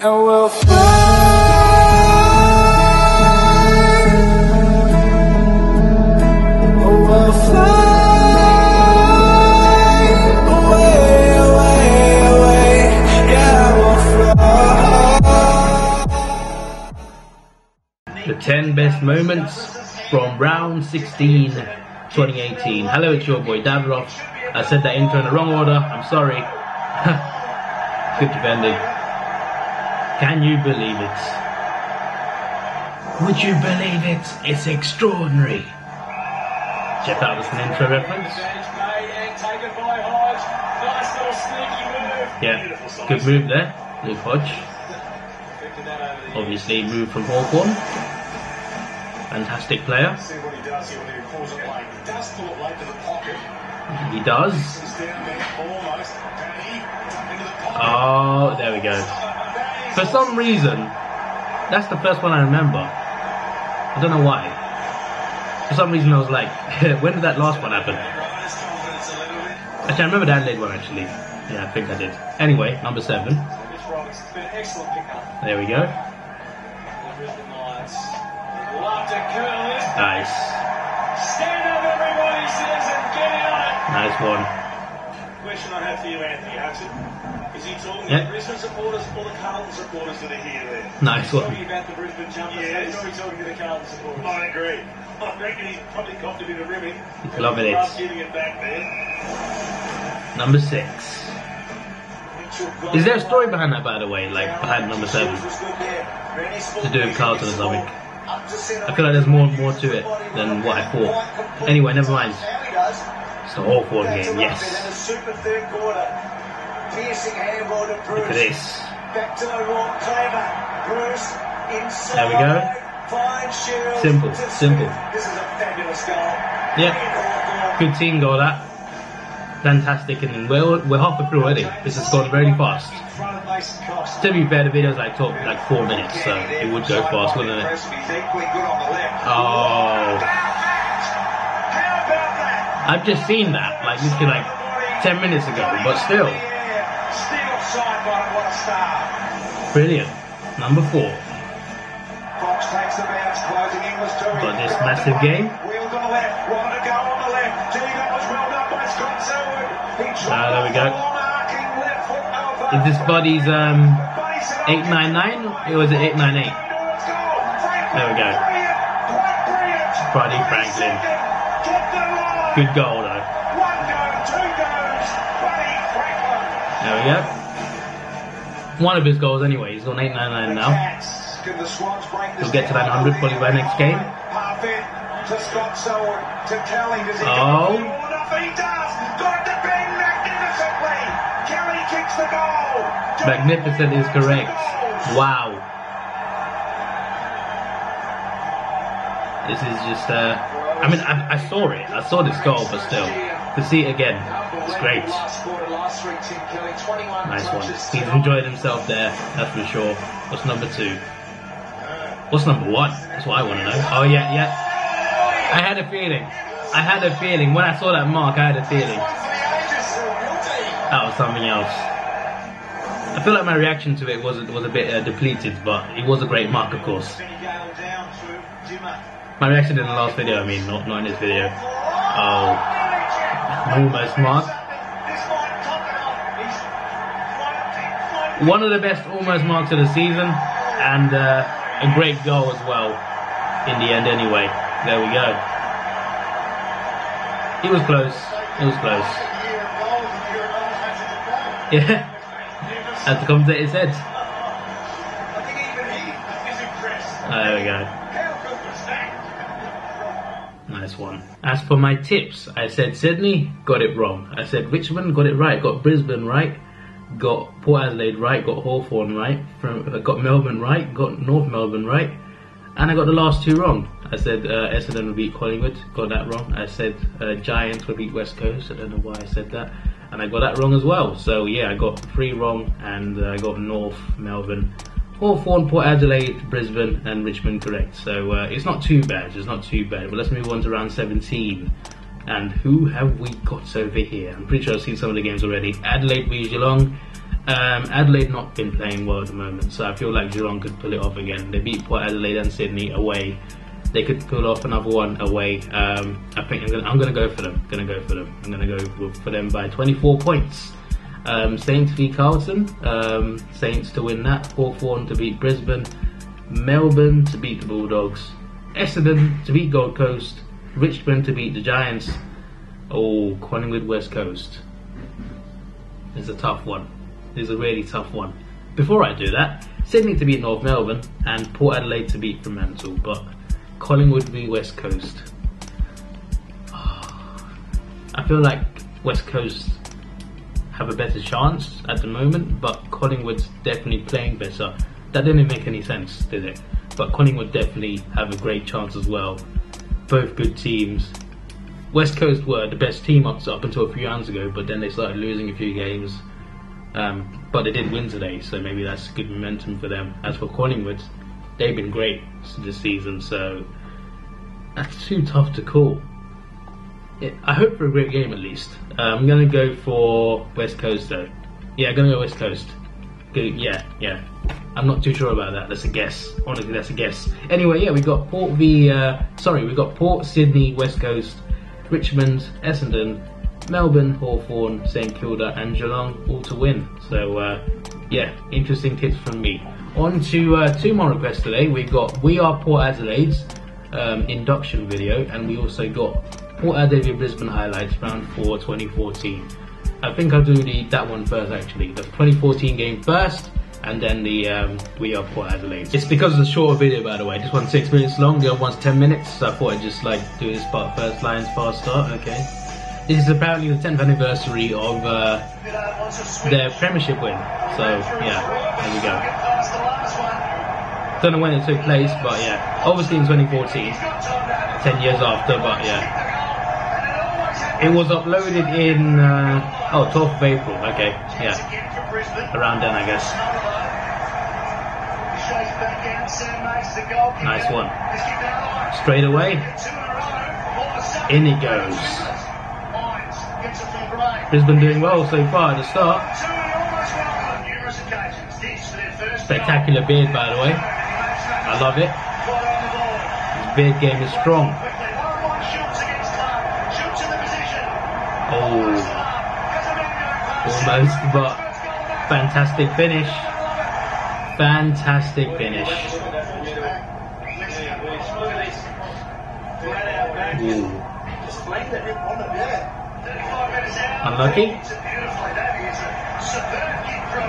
And we'll fly away, away, away. Yeah, we'll fly. The 10 best moments from round 16, 2018. Hello, it's your boy Davidoff. I said that intro in the wrong order. I'm sorry. Good defending. Can you believe it? Would you believe it? It's extraordinary. Check out this an intro reference. Yeah, good move there, Luke Hodge. Obviously moved from Hawthorn. Fantastic player. He does. Oh, there we go. For some reason, that's the first one I remember. I don't know why. For some reason I was like, when did that last one happen? Actually, I remember the Adelaide one actually. Yeah, I think I did. Anyway, number 7. There we go. Nice. Nice one. Question I have for you, Anthony Hudson. Is he talking to the Brisbane supporters or the Carlton supporters that are here there? Nice one. Talking about the Brisbane jumpers. Yeah, he's probably talking to the Carlton supporters. I agree. I reckon he's probably copped a bit of ribbing. Loving it. Love getting it back there. Number 6. Is there a story behind that, by the way? Like, behind number 7? To do with Carlton or something? I feel like there's more to it than what I thought. Anyway, never mind. It's the Hawthorn game, yes. Look at this. There we go. Simple, simple. Yeah, good team goal that. Fantastic, and we're halfway through already. This has gone very fast. To be fair, the videos I took like 4 minutes, so it would go fast, wouldn't it? Oh, I've just seen that, like literally like 10 minutes ago, but still. Brilliant. Number 4. Got this massive game. There we go. Is this buddy's 899 or was it 898? There we go. Buddy Franklin. Good goal though. There we go. One of his goals anyway. He's on 899 now. He'll get to that 100 probably by next game. Oh. Magnificent is correct. Wow. This is just, I mean, I saw it. I saw this goal, but still, to see it again, it's great. Nice one. He's enjoyed himself there, that's for sure. What's number 2? What's number 1? That's what I want to know. Oh, yeah. I had a feeling. When I saw that mark, I had a feeling. That was something else. I feel like my reaction to it was a bit depleted, but it was a great mark, of course. My reaction in the last video, I mean, not in this video. Oh, almost mark. One of the best almost marks of the season, and a great goal as well. In the end, anyway. There we go. It was close. Yeah. As the commentator said. There we go. Nice one. As for my tips, I said Sydney, got it wrong. I said Richmond, got it right. Got Brisbane right. Got Port Adelaide right. Got Hawthorn right. Got Melbourne right. Got North Melbourne right. And I got the last 2 wrong. I said Essendon would beat Collingwood. Got that wrong. I said Giants would beat West Coast. I don't know why I said that. And I got that wrong as well. So yeah, I got 3 wrong, and I got North Melbourne, Hawthorn, Port Adelaide, Brisbane, and Richmond correct. So it's not too bad. But let's move on to round 17. And who have we got over here? I'm pretty sure I've seen some of the games already. Adelaide v Geelong. Adelaide not been playing well at the moment, so I feel like Geelong could pull it off again. They beat Port Adelaide and Sydney away. They could pull off another one away. I think I'm gonna go for them. I'm gonna go for them by 24 points. Saints v Carlton. Saints to win that. Hawthorn to beat Brisbane. Melbourne to beat the Bulldogs. Essendon to beat Gold Coast. Richmond to beat the Giants. Oh, Collingwood West Coast. It's a tough one. It's a really tough one. Before I do that, Sydney to beat North Melbourne and Port Adelaide to beat Fremantle. But Collingwood v West Coast. I feel like West Coast have a better chance at the moment, but Collingwood's definitely playing better. That didn't make any sense, did it? But Collingwood definitely have a great chance as well. Both good teams. West Coast were the best team up until a few rounds ago, but then they started losing a few games. But they did win today, so maybe that's good momentum for them. As for Collingwood, they've been great this season, so that's too tough to call. I hope for a great game at least. I'm going to go for West Coast though. Yeah, I'm going to go West Coast. Yeah. I'm not too sure about that. That's a guess. Honestly, that's a guess. Anyway, yeah, we got Port, Sydney, West Coast, Richmond, Essendon, Melbourne, Hawthorn, St Kilda and Geelong all to win. So yeah, interesting tips from me. On to two more requests today. We've got We Are Port Adelaide's induction video, and we also got Port Adelaide Brisbane highlights round 4 2014. I think I'll do that one first actually. The 2014 game first, and then the We Are Port Adelaide. It's because of the shorter video, by the way. This one's 6 minutes long, the other one's 10 minutes, so I thought I'd just like do this part first, Lions fast start, okay. This is apparently the 10th anniversary of their premiership win, so yeah, there we go. Don't know when it took place, but yeah, obviously in 2014, 10 years after, but yeah. It was uploaded in, 12th of April, okay, yeah, around then I guess. Nice one. Straight away, in it goes. Brisbane doing well so far at the start. Spectacular beard, by the way. I love it. His beard game is strong. Oh, almost, but fantastic finish. Fantastic finish. Ooh. Unlucky.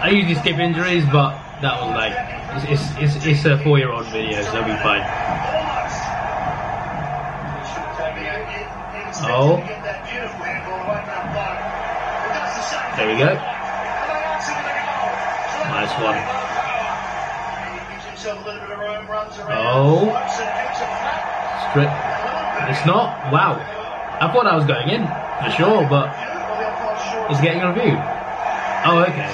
I usually skip injuries, but that was like it's a 4-year-old video, so it'll be fine. Oh, there we go. Nice one. Oh, strip. It's not. Wow. I thought I was going in for sure, but it's getting a review. Oh, okay.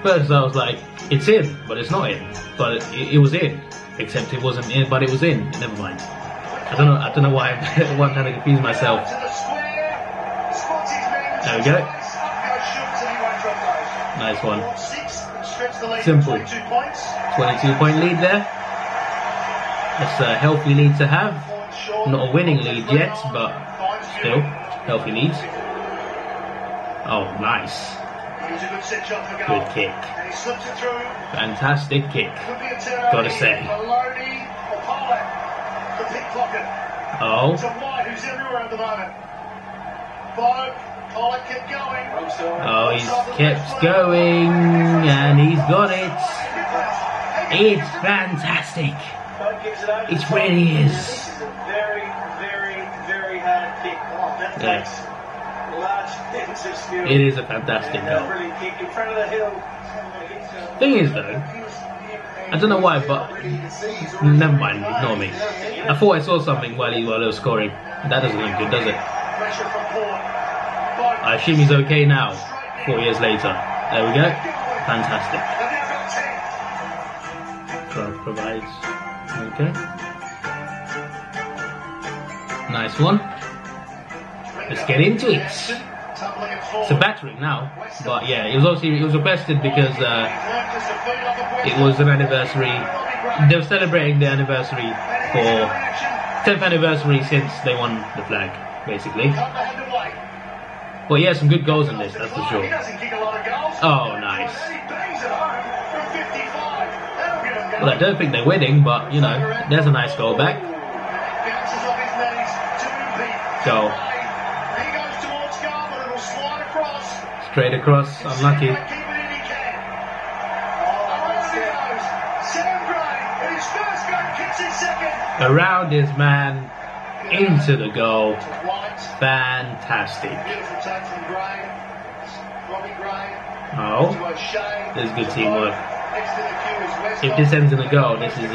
First I was like, it's in, but it's not in. But it was in, except it wasn't in, but it was in. Never mind. I don't know why I'm trying to confuse myself. There we go. Nice one. Simple. 22-point lead there. That's a healthy lead to have. Not a winning lead yet, but still, healthy lead. Oh, nice. Good kick. Fantastic kick. Gotta say. Oh. Oh, he's kept going, and he's got it. It's fantastic. It really is. Very hard kick. That takes large defensive skill. It is a fantastic goal. Really kick in front of the hill. Thing is though, I don't know why, but never mind, ignore me. I thought I saw something while he was scoring. That doesn't look good, does it? I assume he's okay now, 4 years later. There we go. Fantastic. Provides. Okay. Nice one. Let's get into it. It's a battering now, but yeah, it was requested because it was an anniversary. They were celebrating the anniversary for 10th anniversary since they won the flag, basically. But yeah, some good goals in this, that's for sure. Oh, nice. Well, I don't think they're winning, but you know, there's a nice goal back. Go. Straight across, unlucky. Around his man, into the goal. Fantastic. Oh, there's good teamwork. If this ends in a goal, this is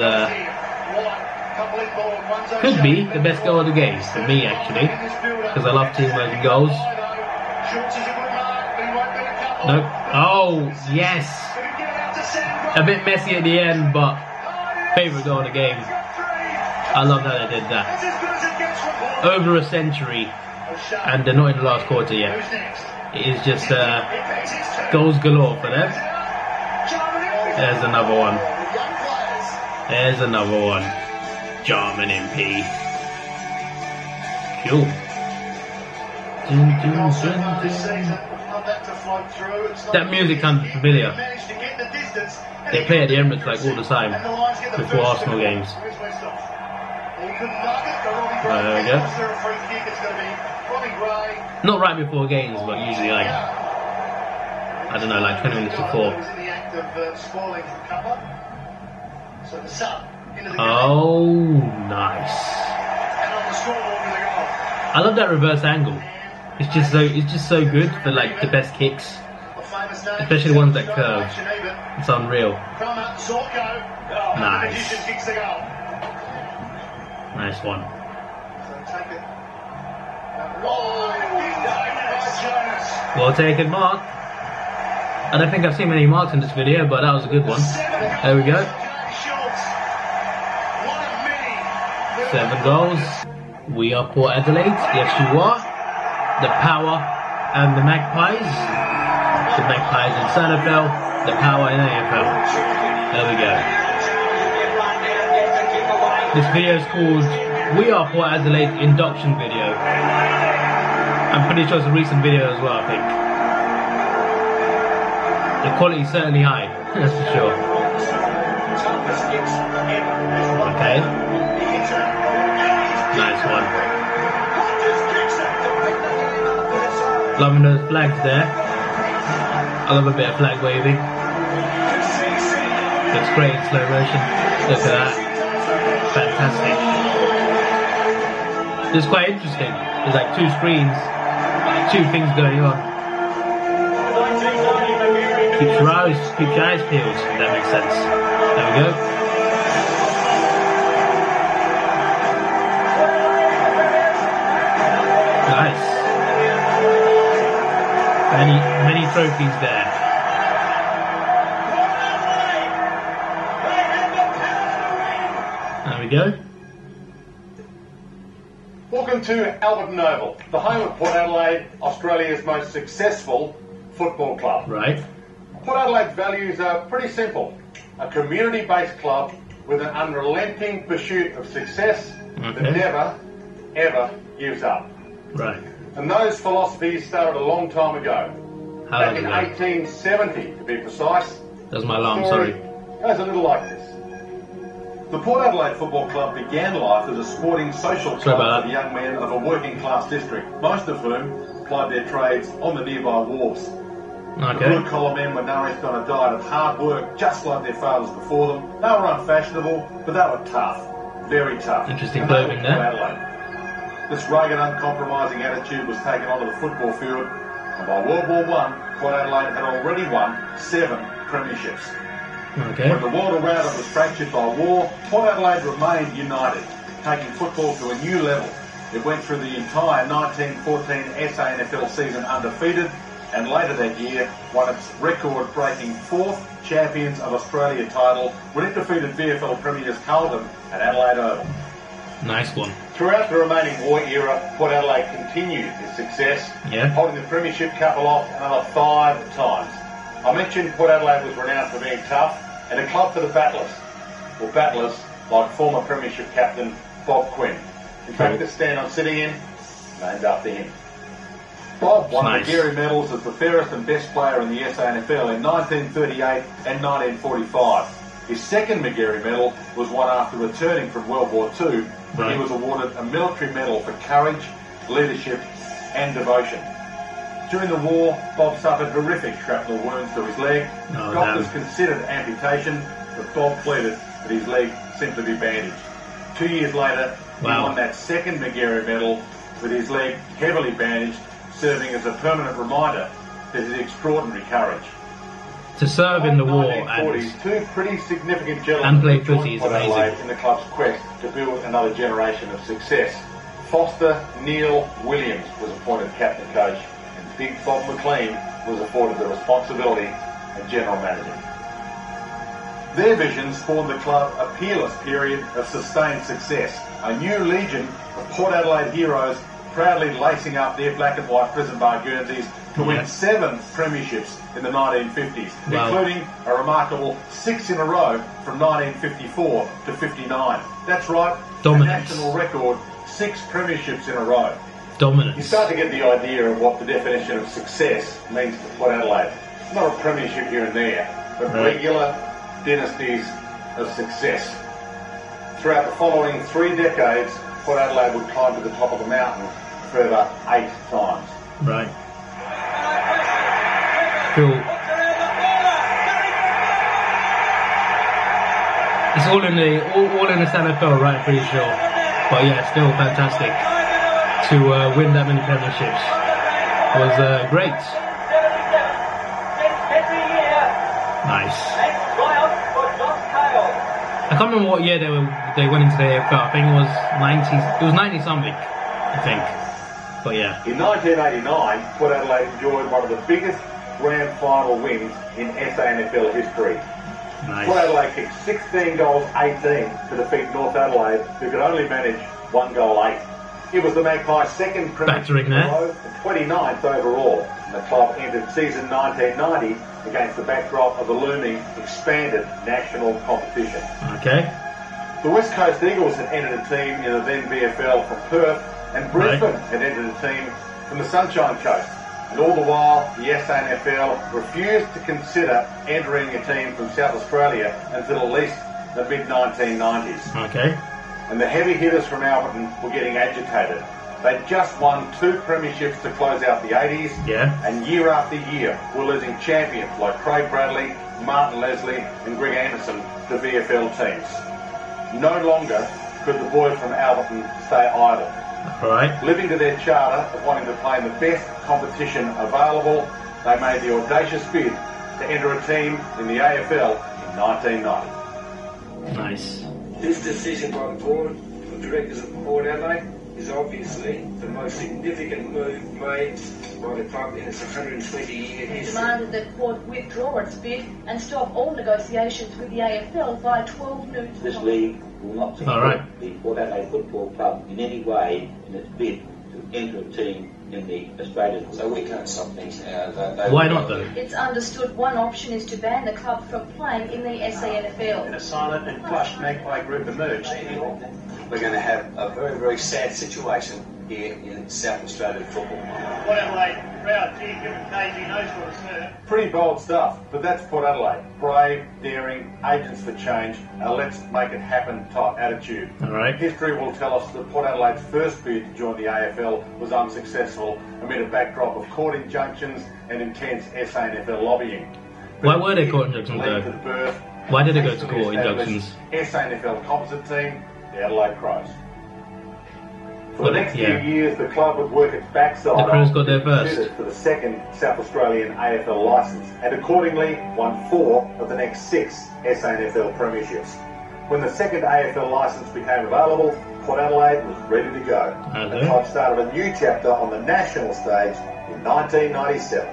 could be the best goal of the game for me, actually, because I love teamwork and goals. Nope. Oh, yes. A bit messy at the end, but favourite goal of the game. I love how they did that. Over a century, and they're not in the last quarter yet. It is just goals galore for them. There's another one. There's another one. German MP. Cool. That music sounds familiar. They play at the Emirates like all the time before Arsenal games. There we go. Not right before games, but usually like, I don't know, like 20 minutes before. Oh, nice. I love that reverse angle. It's just so good for like the best kicks, especially the ones that curve. It's unreal. Nice. Nice one. Well taken, Mark. I don't think I've seen many marks in this video, but that was a good one. There we go. 7 goals. We are Port Adelaide. Yes, you are. The Power and the Magpies. The Magpies in AFL. The Power in AFL. There we go. This video is called We Are Port Adelaide Induction video. I'm pretty sure it's a recent video as well, I think. The quality is certainly high, that's for sure. Okay. Nice one. Loving those flags there. I love a bit of flag waving. Looks great in slow motion. Look at that. Fantastic. It's quite interesting. There's like 2 screens, 2 things going on. Keep your eyes peeled, if that makes sense. There we go. Nice. Many trophies there. There we go. Welcome to Alberton Oval, the home of Port Adelaide, Australia's most successful football club. Right. Port Adelaide's values are pretty simple. A community-based club with an unrelenting pursuit of success that never, ever gives up. Right. And those philosophies started a long time ago. Back in 1870, to be precise. That's my alarm, sorry. Goes a little like this. The Port Adelaide Football Club began life as a sporting social club for the young men of a working class district, most of whom plied their trades on the nearby wharves. The blue-collar men were nourished on a diet of hard work, just like their fathers before them. They were unfashionable, but they were tough. Very tough. Interesting clothing there. This rugged, uncompromising attitude was taken onto the football field, and by World War I, Port Adelaide had already won 7 premierships. When the world around it was fractured by war, Port Adelaide remained united, taking football to a new level. It went through the entire 1914 SANFL season undefeated, and later that year won its record-breaking 4th Champions of Australia title when it defeated VFL premiers Carlton at Adelaide Oval. Nice one. Throughout the remaining war era, Port Adelaide continued its success, holding the Premiership Cup aloft another 5 times. I mentioned Port Adelaide was renowned for being tough and a club for the battlers, or battlers like former Premiership captain Bob Quinn. In fact, this stand I'm sitting in, named after him. Bob won the Gary medals as the fairest and best player in the SANFL in 1938 and 1945. His second McGarry medal was won after returning from World War II, when he was awarded a military medal for courage, leadership and devotion. During the war, Bob suffered horrific shrapnel wounds to his leg. Doctors considered amputation, but Bob pleaded that his leg simply be bandaged. 2 years later, he won that second McGarry medal with his leg heavily bandaged, serving as a permanent reminder of his extraordinary courage. To serve in the war and two pretty significant gentlemen play footy is amazing. In the club's quest to build another generation of success. Foster Neil Williams was appointed captain coach, and Big Bob McLean was afforded the responsibility of general manager. Their visions formed the club a peerless period of sustained success. A new legion of Port Adelaide heroes proudly lacing up their black and white prison bar Guernseys to win 7 premierships in the 1950s, including a remarkable 6 in a row from 1954 to 59. That's right, dominance. A national record, 6 premierships in a row. Dominance. You start to get the idea of what the definition of success means to Port Adelaide. Not a premiership here and there, but regular dynasties of success. Throughout the following 3 decades, Port Adelaide would climb to the top of the mountain further 8 times. Right. Cool. It's all in the SANFL, right? Pretty sure. But yeah, still fantastic to win that many premierships. Was great. Nice. I can't remember what year they went into the AFL. I think it was 90 something, I think. But yeah. In 1989, Port Adelaide enjoyed one of the biggest grand final wins in SANFL history. Nice. Port Adelaide kicked 16 goals 18 to defeat North Adelaide, who could only manage 1 goal 8. It was the Magpies' second premiership in a row and 29th overall. And the club entered season 1990 against the backdrop of the looming expanded national competition. Okay. The West Coast Eagles had entered a team in the then VFL from Perth, and Brisbane had entered a team from the Sunshine Coast. And all the while, the SANFL refused to consider entering a team from South Australia until at least the mid-1990s. Okay. And the heavy hitters from Alberton were getting agitated. They'd just won 2 premierships to close out the 80s, and year after year were losing champions like Craig Bradley, Martin Leslie and Greg Anderson to VFL teams. No longer could the boys from Alberton stay idle. Right. Living to their charter of wanting to play in the best competition available, they made the audacious bid to enter a team in the AFL in 1990. Nice. This decision by the board of directors of Port Adelaide is obviously the most significant move made by the club in its 120-year history. Demanded that Port withdraw its bid and stop all negotiations with the AFL via 12 noons. This league will not support the Port Adelaide Football Club in any way in its bid to enter a team in the Australian. So we can't stop things now. Why not though? It's understood one option is to ban the club from playing in the SANFL. And a silent and flushed Magpie group emerged. We're going to have a very, very sad situation here in South Australian football. Port Adelaide, proud team, given Daisy knows what it's heard. Pretty bold stuff, but that's Port Adelaide. Brave, daring, agents for change, a let's make it happen type attitude. Alright. History will tell us that Port Adelaide's first bid to join the AFL was unsuccessful amid a backdrop of court injunctions and intense SANFL lobbying. Why were they court injunctions though? Why did they go to court injunctions? SANFL composite team, the Adelaide Crows. For the next few years, the club would work its backside the Crows got there first for the second South Australian AFL licence, and accordingly won 4 of the next 6 SANFL premierships. When the second AFL licence became available, Port Adelaide was ready to go. The club started a new chapter on the national stage in 1997.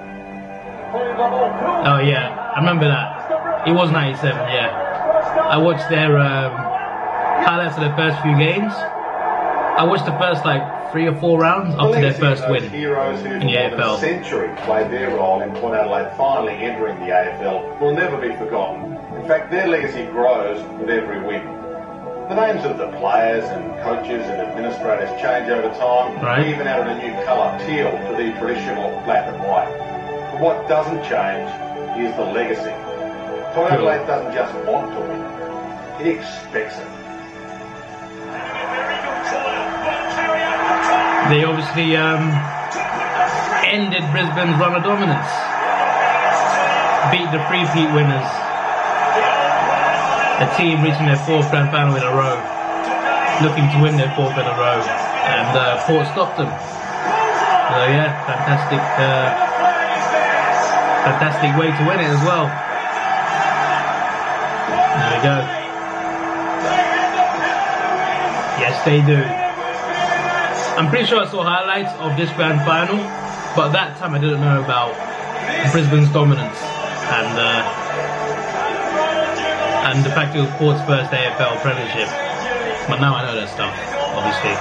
Oh yeah, I remember that. It was 97, yeah. I watched their highlights of the first few games. I watched the first like 3 or 4 rounds up to their first win heroes who in the for more than AFL. a century played their role in Port Adelaide finally entering the AFL will never be forgotten. In fact, their legacy grows with every win. The names of the players and coaches and administrators change over time. Right. We even added a new colour, teal, to the traditional black and white. But what doesn't change is the legacy. Port Adelaide doesn't just want to win, it expects it. They obviously ended Brisbane's run of dominance. Beat the three-peat winners. A team reaching their 4th grand final in a row. Looking to win their 4th in a row. And Port stopped them. So yeah, fantastic way to win it as well. There we go. Yes, they do. I'm pretty sure I saw highlights of this grand final, but at that time I didn't know about Brisbane's dominance and the fact it was Port's first AFL premiership. But now I know that stuff, obviously.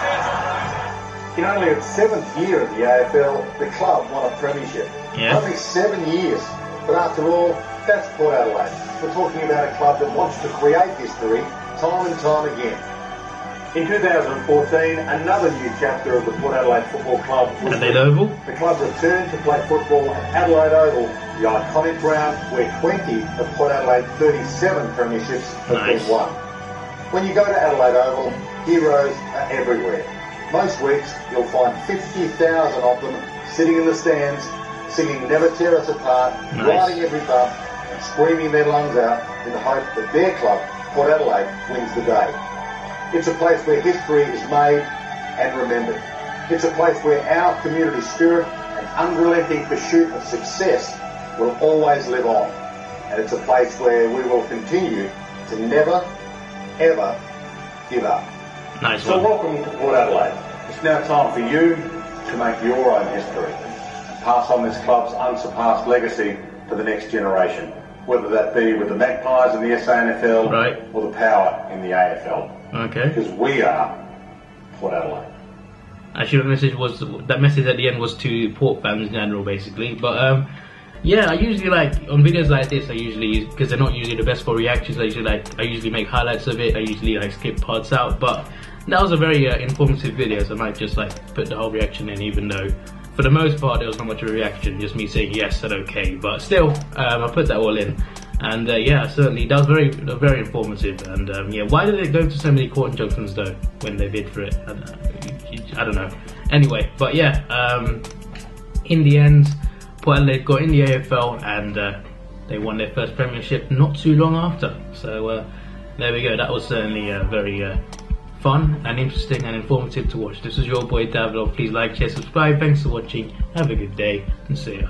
In only its 7th year in the AFL, the club won a premiership. Yeah. Only 7 years, but after all, that's Port Adelaide. We're talking about a club that wants to create history time and time again. In 2014, another new chapter of the Port Adelaide Football Club was Adelaide Oval. The club returned to play football at Adelaide Oval, the iconic ground where 20 of Port Adelaide's 37 premierships have been won. When you go to Adelaide Oval, heroes are everywhere. Most weeks, you'll find 50,000 of them sitting in the stands, singing Never Tear Us Apart, riding every bump, and screaming their lungs out in the hope that their club, Port Adelaide, wins the day. It's a place where history is made and remembered. It's a place where our community spirit and unrelenting pursuit of success will always live on. And it's a place where we will continue to never, ever give up. Nice So one. welcome to Port Adelaide. It's now time for you to make your own history. Pass on this club's unsurpassed legacy to the next generation, whether that be with the Magpies in the SANFL or the Power in the AFL. Okay. Because we are Port Adelaide. Actually, that message at the end was to Port fans in general, basically. But yeah, I usually on videos like this, I usually use, because they're not usually the best for reactions. I usually make highlights of it. I usually skip parts out. But that was a very informative video, so I might just put the whole reaction in, even though for the most part there was not much of a reaction, just me saying yes and okay. But still, I put that all in. And yeah, certainly that was very informative. And yeah, why did they go to so many court injunctions though when they bid for it? I don't know. Anyway, but yeah, in the end, Port Adelaide got in the AFL and they won their first premiership not too long after. So there we go. That was certainly very fun and interesting and informative to watch. This is your boy Davidoff. Please like, share, subscribe. Thanks for watching. Have a good day and see ya.